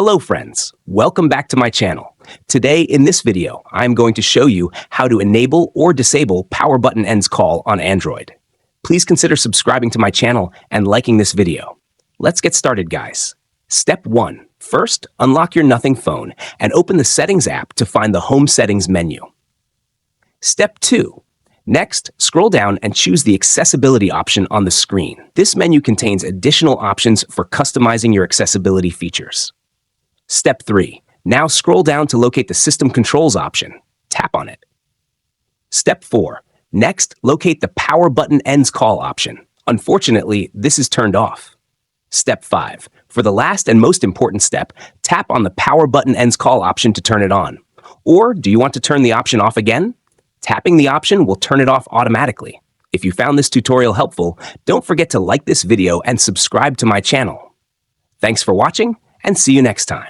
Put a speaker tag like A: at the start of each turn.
A: Hello friends, welcome back to my channel. Today in this video, I'm going to show you how to enable or disable power button ends call on Android. Please consider subscribing to my channel and liking this video. Let's get started, guys. Step 1. First, unlock your Nothing phone and open the Settings app to find the Home Settings menu. Step 2. Next, scroll down and choose the Accessibility option on the screen. This menu contains additional options for customizing your accessibility features. Step 3. Now scroll down to locate the System Controls option. Tap on it. Step 4. Next, locate the Power Button Ends Call option. Unfortunately, this is turned off. Step 5. For the last and most important step, tap on the Power Button Ends Call option to turn it on. Or do you want to turn the option off again? Tapping the option will turn it off automatically. If you found this tutorial helpful, don't forget to like this video and subscribe to my channel. Thanks for watching, and see you next time.